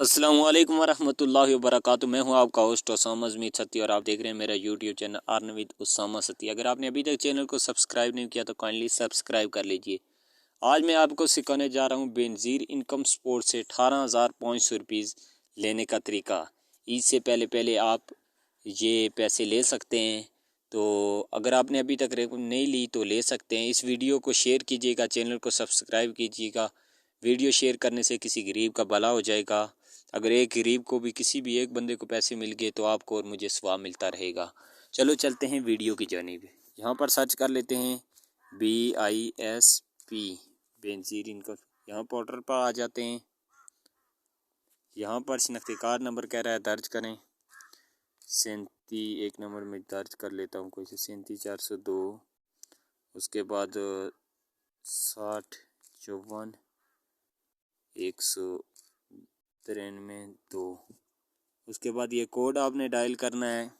अस्सलाम वालेकुम वरहमतुल्लाहि वबरकातुहू। मैं हूं आपका होस्ट उसामा अज़मीर सती और आप देख रहे हैं मेरा यूट्यूब चैनल आर्नविद उसामा सती। अगर आपने अभी तक चैनल को सब्सक्राइब नहीं किया तो काइंडली सब्सक्राइब कर लीजिए। आज मैं आपको सिखाने जा रहा हूं बेनज़ीर इनकम सपोर्ट से 18,500 रुपीज़ लेने का तरीका। इससे पहले आप ये पैसे ले सकते हैं। तो अगर आपने अभी तक नहीं ली तो ले सकते हैं। इस वीडियो को शेयर कीजिएगा, चैनल को सब्सक्राइब कीजिएगा। वीडियो शेयर करने से किसी गरीब का भला हो जाएगा। अगर एक गरीब को भी किसी भी एक बंदे को पैसे मिल गए तो आपको और मुझे सवाब मिलता रहेगा। चलो चलते हैं वीडियो की जानिब। यहाँ पर सर्च कर लेते हैं BISP बेनज़ीर इनकम। यहाँ पोर्टल पर आ जाते हैं। यहाँ पर शनाख्ती कार्ड नंबर कह रहा है दर्ज करें। 37 एक नंबर में दर्ज कर लेता हूँ, कोई से 37,402। उसके बाद 6054,193 2। उसके बाद ये कोड आपने डायल करना है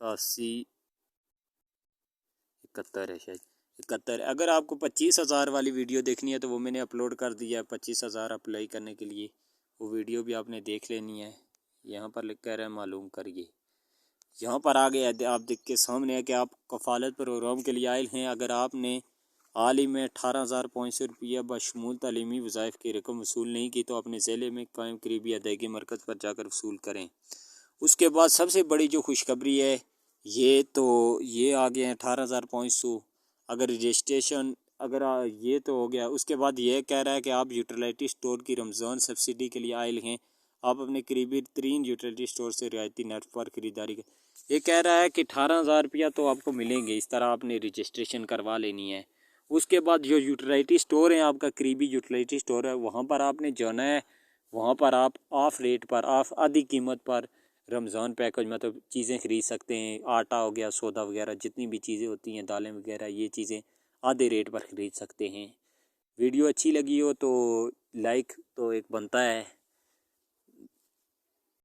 8771 है, शायद 71। अगर आपको 25,000 वाली वीडियो देखनी है तो वो मैंने अपलोड कर दिया है 25,000 अप्लाई करने के लिए। वो वीडियो भी आपने देख लेनी है। यहाँ पर लिख कर है मालूम करिए। यहाँ पर आ गया आप देख के सामने है कि आप कफ़ालत प्रोग्राम के लिए आयल हैं। अगर आपने हाल ही में 18,500 रुपया बशमूल तालीमी वज़ाइफ की रकम वसूल नहीं की तो अपने ज़िले में कायम करीबी अदायगी मरकज़ पर जाकर वसूल करें। उसके बाद सबसे बड़ी जो खुशखबरी है ये आ गए हैं 18,500। अगर रजिस्ट्रेशन ये तो हो गया। उसके बाद ये कह रहा है कि आप यूटिलिटी स्टोर की रमज़ान सब्सिडी के लिए आयल हैं। आप अपने करीबी तरीन यूटिलिटी स्टोर से रियायती नर्फ पर ख़रीदारी कर। ये कह रहा है कि 18,000 रुपया तो आपको मिलेंगे। इस तरह आपने रजिस्ट्रेशन करवा लेनी है। उसके बाद जो यूटिलिटी स्टोर है, आपका करीबी यूटिलिटी स्टोर है, वहाँ पर आपने जाना है। वहाँ पर आप ऑफ़ रेट पर, ऑफ़ आधी कीमत पर रमज़ान पैकेज मतलब चीज़ें ख़रीद सकते हैं। आटा हो गया, सौदा वगैरह जितनी भी चीज़ें होती हैं, दालें वगैरह, ये चीज़ें आधे रेट पर ख़रीद सकते हैं। वीडियो अच्छी लगी हो तो लाइक तो एक बनता है।